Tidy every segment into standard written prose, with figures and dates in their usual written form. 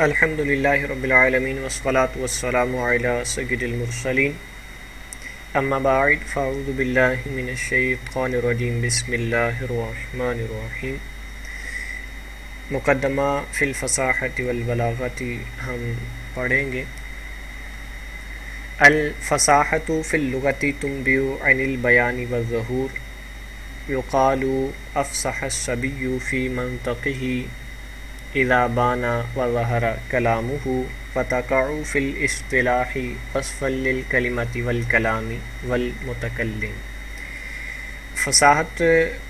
الحمد للہ رب العالمین والصلاة والسلام علی سید المرسلین اما بعد فاعوذ باللہ من الشیطان الرجیم بسم اللہ الرحمن الرحیم۔ مقدمہ فی الفصاحۃ والبلاغۃ ہم پڑھیں گے۔ الفصاحۃ فی اللغۃ تنبئ عن البیان والظہور، یقال افصح الصبی فی منطقہ اذا بان وظہر کلامہ، فتقع فی الاصطلاح وصفا للکلمۃ والکلام والمتکلم۔ فصاحت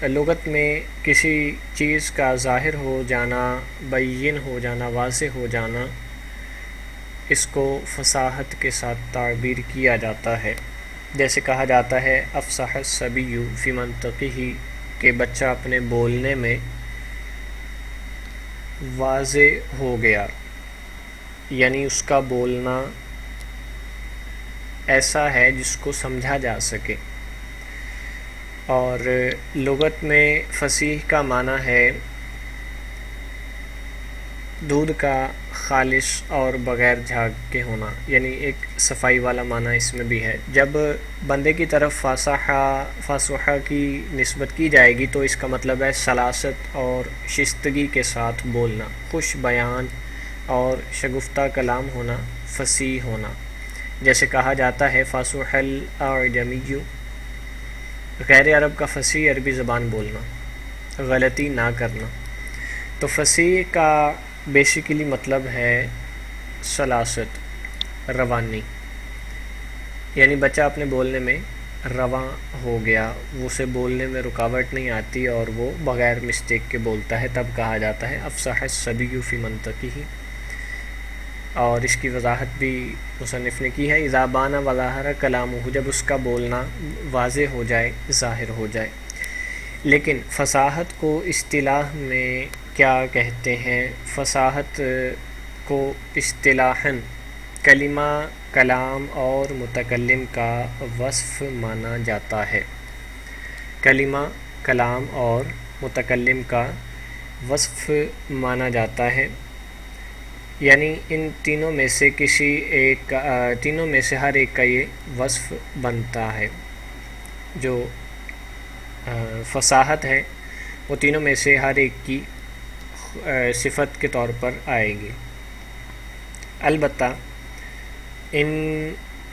لغت میں کسی چیز کا ظاہر ہو جانا، بین ہو جانا، واضح ہو جانا، اس کو فصاحت کے ساتھ تعبیر کیا جاتا ہے۔ جیسے کہا جاتا ہے افصح الصبی فی منطقہ، کہ بچہ اپنے بولنے میں واضح ہو گیا، یعنی اس کا بولنا ایسا ہے جس کو سمجھا جا سکے۔ اور لغت میں فصیح کا معنی ہے دودھ کا خالص اور بغیر جھاگ کے ہونا، یعنی ایک صفائی والا معنی اس میں بھی ہے۔ جب بندے کی طرف فصاحہ کی نسبت کی جائے گی تو اس کا مطلب ہے سلاست اور شائستگی کے ساتھ بولنا، خوش بیان اور شگفتہ کلام ہونا، فصیح ہونا۔ جیسے کہا جاتا ہے فصیح الاعجمی، غیر عرب کا فصیح عربی زبان بولنا، غلطی نہ کرنا۔ تو فصیح کا بیسیکلی مطلب ہے سلاست، روانی، یعنی بچہ اپنے بولنے میں رواں ہو گیا، اسے بولنے میں رکاوٹ نہیں آتی اور وہ بغیر مسٹیک کے بولتا ہے، تب کہا جاتا ہے افصح الصبی فی منطقہ۔ اور اس کی وضاحت بھی مصنف نے کی ہے، اذا بان وظہر کلامہ، جب اس کا بولنا واضح ہو جائے، ظاہر ہو جائے۔ لیکن فصاحت کو اصطلاح میں کیا کہتے ہیں؟ فصاحت کو اصطلاحاً کلمہ، کلام اور متکلم کا وصف مانا جاتا ہے۔ کلمہ، کلام اور متکلم کا وصف مانا جاتا ہے، یعنی ان تینوں میں سے کسی ایک کا، تینوں میں سے ہر ایک کا یہ وصف بنتا ہے۔ جو فصاحت ہے وہ تینوں میں سے ہر ایک کی صفت کے طور پر آئے گی۔ البتہ ان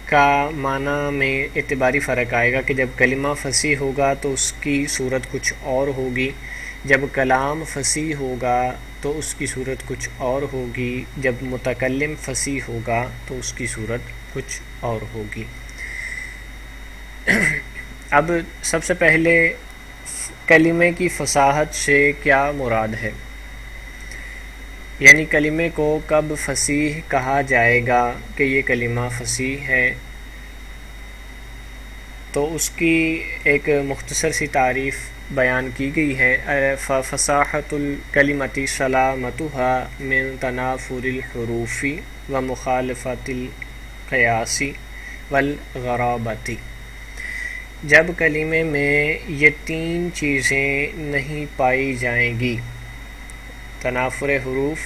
کا معنی میں اعتباری فرق آئے گا کہ جب کلمہ فصیح ہوگا تو اس کی صورت کچھ اور ہوگی، جب کلام فصیح ہوگا تو اس کی صورت کچھ اور ہوگی، جب متکلم فصیح ہوگا تو اس کی صورت کچھ اور ہوگی۔ اب سب سے پہلے کلمے کی فصاحت سے کیا مراد ہے، یعنی کلمے کو کب فصیح کہا جائے گا کہ یہ کلمہ فصیح ہے؟ تو اس کی ایک مختصر سی تعریف بیان کی گئی ہے۔ فصاحت الکلمۃ سلامتها من تنافر الحروف ومخالفت القیاس والغرابۃ، جب کلمے میں یہ تین چیزیں نہیں پائی جائیں گی، تنافر حروف،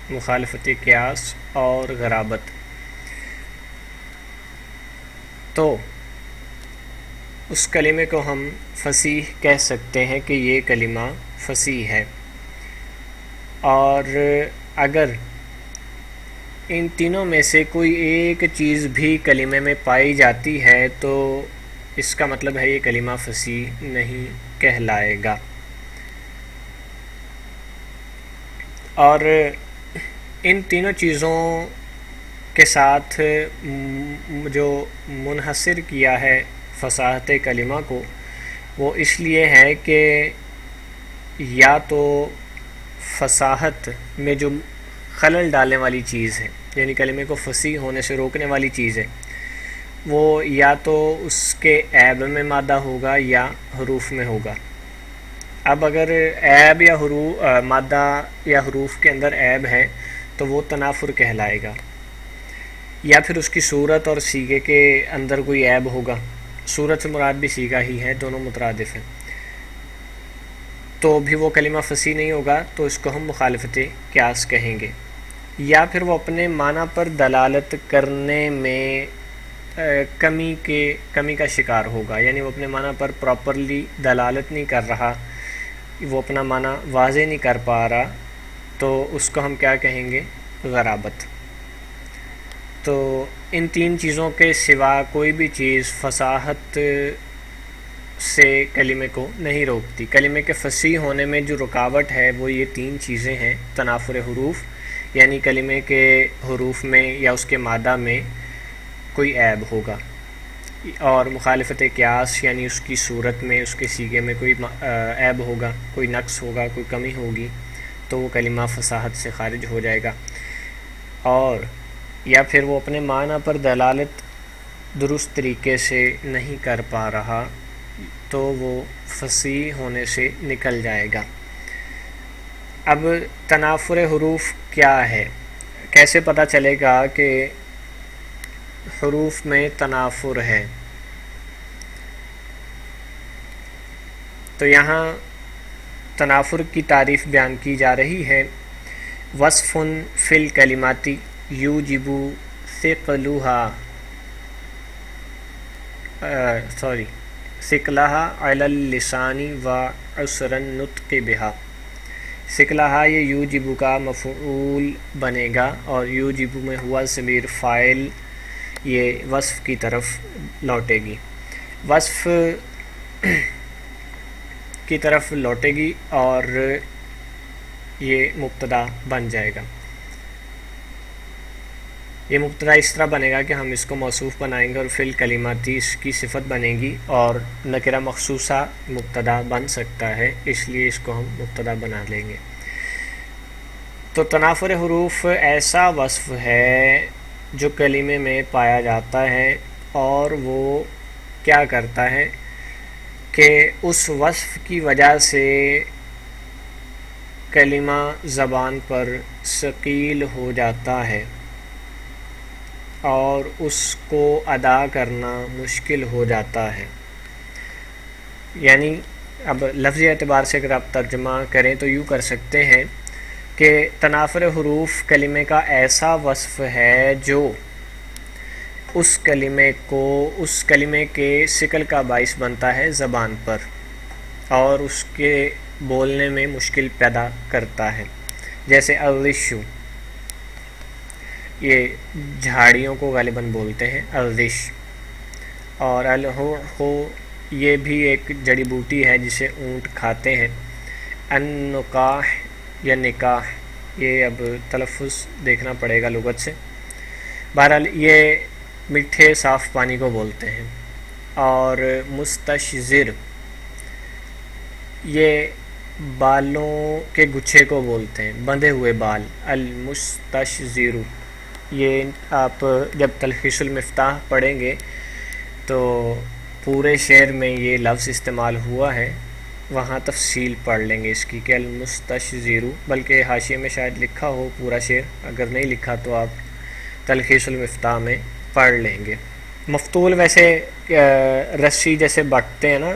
مخالفت قیاس اور غرابت، تو اس کلمے کو ہم فصیح کہہ سکتے ہیں کہ یہ کلمہ فصیح ہے۔ اور اگر ان تینوں میں سے کوئی ایک چیز بھی کلمے میں پائی جاتی ہے تو اس کا مطلب ہے یہ کلمہ فصیح نہیں کہلائے گا۔ اور ان تینوں چیزوں کے ساتھ جو منحصر کیا ہے فصاحت کلمہ کو، وہ اس لیے ہے کہ یا تو فصاحت میں جو خلل ڈالنے والی چیز ہے، یعنی کلمے کو فصیح ہونے سے روکنے والی چیز ہے، وہ یا تو اس کے عیب میں مادہ ہوگا یا حروف میں ہوگا۔ اب اگر عیب یا مادہ یا حروف کے اندر عیب ہے تو وہ تنافر کہلائے گا، یا پھر اس کی صورت اور صیغے کے اندر کوئی عیب ہوگا، صورت سے مراد بھی صیغہ ہی ہے، دونوں مترادف ہیں، تو بھی وہ کلمہ فصیح نہیں ہوگا، تو اس کو ہم مخالفت قیاس کہیں گے۔ یا پھر وہ اپنے معنی پر دلالت کرنے میں کمی کا شکار ہوگا، یعنی وہ اپنے معنی پر پراپرلی دلالت نہیں کر رہا، وہ اپنا معنی واضح نہیں کر پا رہا، تو اس کو ہم کیا کہیں گے؟ غرابت۔ تو ان تین چیزوں کے سوا کوئی بھی چیز فصاحت سے کلمے کو نہیں روکتی۔ کلمے کے فصیح ہونے میں جو رکاوٹ ہے وہ یہ تین چیزیں ہیں: تنافر حروف، یعنی کلمے کے حروف میں یا اس کے مادہ میں کوئی عیب ہوگا، اور مخالفت قیاس، یعنی اس کی صورت میں، اس کے صیغے میں کوئی عیب ہوگا، کوئی نقص ہوگا، کوئی کمی ہوگی، تو وہ کلمہ فصاحت سے خارج ہو جائے گا۔ اور یا پھر وہ اپنے معنی پر دلالت درست طریقے سے نہیں کر پا رہا، تو وہ فصیح ہونے سے نکل جائے گا۔ اب تنافر حروف کیا ہے؟ کیسے پتہ چلے گا کہ حروف میں تنافر ہے؟ تو یہاں تنافر کی تعریف بیان کی جا رہی ہے: وصف فی الکلمات یوجب ثقلها علی اللسان و عسر النطق بها۔ ثقلها یہ یوجب کا مفعول بنے گا، اور یوجب میں ہوا ضمیر فاعل یہ وصف کی طرف لوٹے گی، وصف کی طرف لوٹے گی، اور یہ مبتدا بن جائے گا۔ یہ مبتدا اس طرح بنے گا کہ ہم اس کو موصوف بنائیں گے، اور فی الکلماتی اس کی صفت بنے گی، اور نکرہ مخصوصہ مبتدا بن سکتا ہے، اس لیے اس کو ہم مبتدا بنا لیں گے۔ تو تنافر حروف ایسا وصف ہے جو کلمے میں پایا جاتا ہے، اور وہ کیا کرتا ہے کہ اس وصف کی وجہ سے کلمہ زبان پر ثقیل ہو جاتا ہے، اور اس کو ادا کرنا مشکل ہو جاتا ہے۔ یعنی اب لفظی اعتبار سے اگر آپ ترجمہ کریں تو یوں کر سکتے ہیں کہ تنافر حروف کلمے کا ایسا وصف ہے جو اس کلمے کے ثقل کا باعث بنتا ہے زبان پر، اور اس کے بولنے میں مشکل پیدا کرتا ہے۔ جیسے الرش، یہ جھاڑیوں کو غالباً بولتے ہیں الرش، اور الہو یہ بھی ایک جڑی بوٹی ہے جسے اونٹ کھاتے ہیں۔ النکاح یا نکاح، یہ اب تلفظ دیکھنا پڑے گا لغت سے، بہرحال یہ میٹھے صاف پانی کو بولتے ہیں۔ اور مستشزر، یہ بالوں کے گچھے کو بولتے ہیں، بندھے ہوئے بال، المستشزر۔ یہ آپ جب تلخیص المفتاح پڑھیں گے تو پورے شعر میں یہ لفظ استعمال ہوا ہے، وہاں تفصیل پڑھ لیں گے اس کی کہ المستشزر، بلکہ حاشیے میں شاید لکھا ہو پورا شعر، اگر نہیں لکھا تو آپ تلخیص المفتاح میں پڑھ لیں گے۔ مفتول ویسے رسی جیسے بٹتے ہیں نا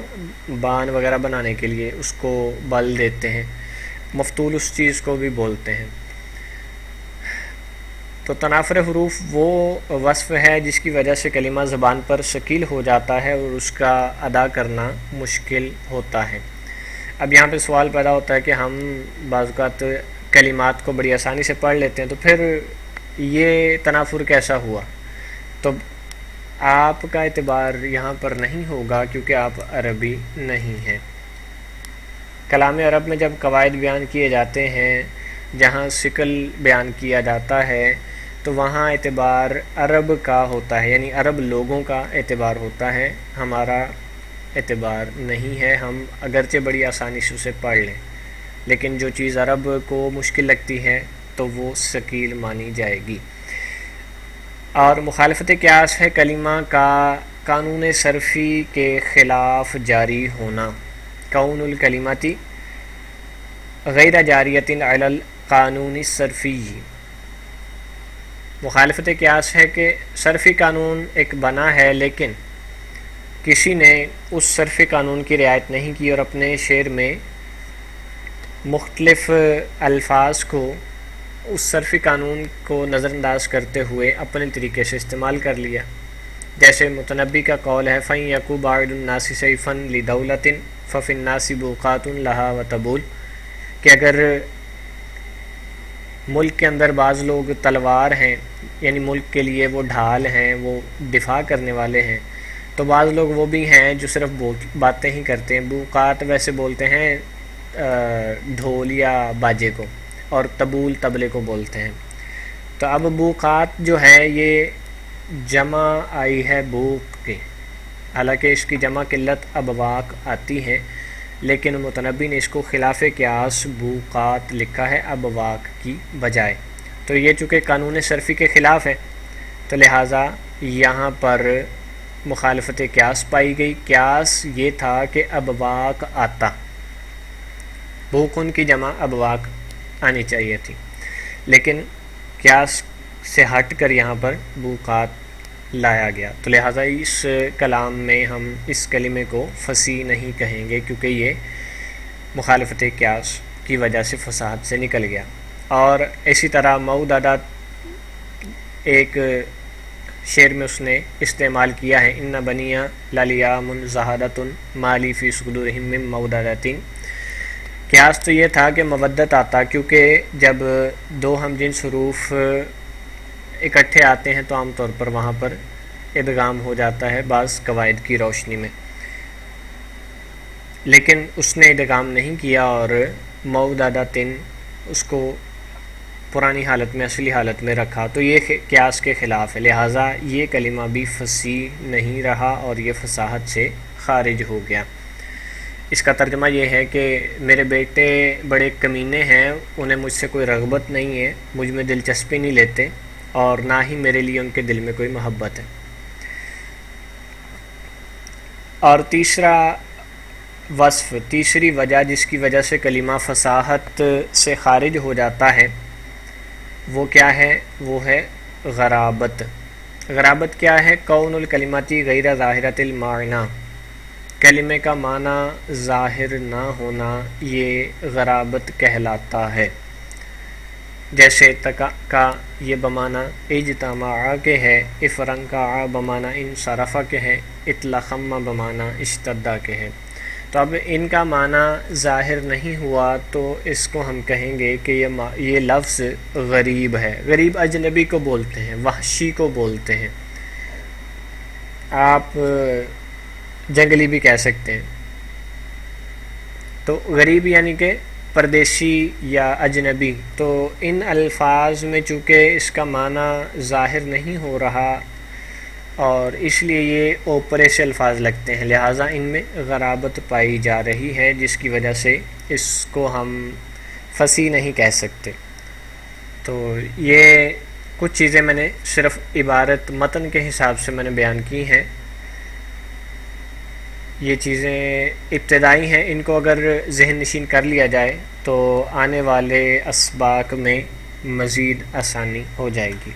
بان وغیرہ بنانے کے لیے، اس کو بل دیتے ہیں، مفتول اس چیز کو بھی بولتے ہیں۔ تو تنافر حروف وہ وصف ہے جس کی وجہ سے کلمہ زبان پر ثقیل ہو جاتا ہے اور اس کا ادا کرنا مشکل ہوتا ہے۔ اب یہاں پہ سوال پیدا ہوتا ہے کہ ہم بعض اوقات کلمات کو بڑی آسانی سے پڑھ لیتے ہیں، تو پھر یہ تنافر کیسا ہوا؟ تو آپ کا اعتبار یہاں پر نہیں ہوگا کیونکہ آپ عربی نہیں ہیں۔ کلام عرب میں جب قواعد بیان کیے جاتے ہیں، جہاں ثقل بیان کیا جاتا ہے، تو وہاں اعتبار عرب کا ہوتا ہے، یعنی عرب لوگوں کا اعتبار ہوتا ہے، ہمارا اعتبار نہیں ہے۔ ہم اگرچہ بڑی آسانی سے اسے پڑھ لیں، لیکن جو چیز عرب کو مشکل لگتی ہے تو وہ ثقیل مانی جائے گی۔ اور مخالفت قیاس ہے کلمہ کا قانون صرفی کے خلاف جاری ہونا، کون الکلماتی غیر جاریۃ علی القانون الصرفی۔ مخالفت قیاس ہے کہ صرفی قانون ایک بنا ہے، لیکن کسی نے اس صرفی قانون کی رعایت نہیں کی اور اپنے شعر میں مختلف الفاظ کو اس صرفی قانون کو نظر انداز کرتے ہوئے اپنے طریقے سے استعمال کر لیا. جیسے متنبی کا قول ہے فَإِن يَكُ بَعْضُ النَّاسِ سَيْفًا لِدَوْلَةٍ فَفِي النَّاسِ بُوقَاتٌ لَهَا وَتَبُولُ، کہ اگر ملک کے اندر بعض لوگ تلوار ہیں، یعنی ملک کے لیے وہ ڈھال ہیں، وہ دفاع کرنے والے ہیں، تو بعض لوگ وہ بھی ہیں جو صرف باتیں ہی کرتے ہیں. بوقات ویسے بولتے ہیں ڈھول یا باجے کو، اور تبول طبلے کو بولتے ہیں. تو اب بوقات جو ہے یہ جمع آئی ہے بوق کی، حالانکہ اس کی جمع قلت ابواق آتی ہے، لیکن متنبی نے اس کو خلاف قیاس بوقات لکھا ہے ابواق کی بجائے. تو یہ چونکہ قانون صرفی کے خلاف ہے تو لہٰذا یہاں پر مخالفت قیاس پائی گئی. قیاس یہ تھا کہ ابواق آتا، بوقن کی جمع ابواق آنی چاہیے تھی، لیکن قیاس سے ہٹ کر یہاں پر بوقات لایا گیا. تو لہٰذا اس کلام میں ہم اس کلمے کو فصیح نہیں کہیں گے، کیونکہ یہ مخالفت قیاس کی وجہ سے فصاحت سے نکل گیا. اور اسی طرح موددہ ایک شعر میں اس نے استعمال کیا ہے ان بنیا للیام زہادۃ مالی فی صدورہم من موددۃ. قیاس تو یہ تھا کہ مودت آتا، کیونکہ جب دو ہم جنس حروف اکٹھے آتے ہیں تو عام طور پر وہاں پر ادغام ہو جاتا ہے بعض قواعد کی روشنی میں، لیکن اس نے ادغام نہیں کیا اور موددۃ اس کو پرانی حالت میں اصلی حالت میں رکھا. تو یہ قیاس کے خلاف ہے، لہٰذا یہ کلمہ بھی فصیح نہیں رہا اور یہ فصاحت سے خارج ہو گیا. اس کا ترجمہ یہ ہے کہ میرے بیٹے بڑے کمینے ہیں، انہیں مجھ سے کوئی رغبت نہیں ہے، مجھ میں دلچسپی نہیں لیتے، اور نہ ہی میرے لیے ان کے دل میں کوئی محبت ہے. اور تیسرا وصف، تیسری وجہ جس کی وجہ سے کلمہ فصاحت سے خارج ہو جاتا ہے وہ کیا ہے؟ وہ ہے غرابت. غرابت کیا ہے؟ کون الکلماتی غیر ظاہرۃ المعنی، کلمے کا معنی ظاہر نہ ہونا یہ غرابت کہلاتا ہے. جیسے تکا کا یہ بمعنی اجتماع کے ہے، افرنکا بمعنی انصرف کے ہے، اطلقم بمعنی اشتدہ کے ہے. تو اب ان کا معنی ظاہر نہیں ہوا تو اس کو ہم کہیں گے کہ یہ لفظ غریب ہے. غریب اجنبی کو بولتے ہیں، وحشی کو بولتے ہیں، آپ جنگلی بھی کہہ سکتے ہیں. تو غریب یعنی کہ پردیسی یا اجنبی. تو ان الفاظ میں چونکہ اس کا معنی ظاہر نہیں ہو رہا اور اس لیے یہ اوپرے سے الفاظ لگتے ہیں، لہٰذا ان میں غرابت پائی جا رہی ہے، جس کی وجہ سے اس کو ہم فصیح نہیں کہہ سکتے. تو یہ کچھ چیزیں میں نے صرف عبارت متن کے حساب سے میں نے بیان کی ہیں. یہ چیزیں ابتدائی ہیں، ان کو اگر ذہن نشین کر لیا جائے تو آنے والے اسباق میں مزید آسانی ہو جائے گی.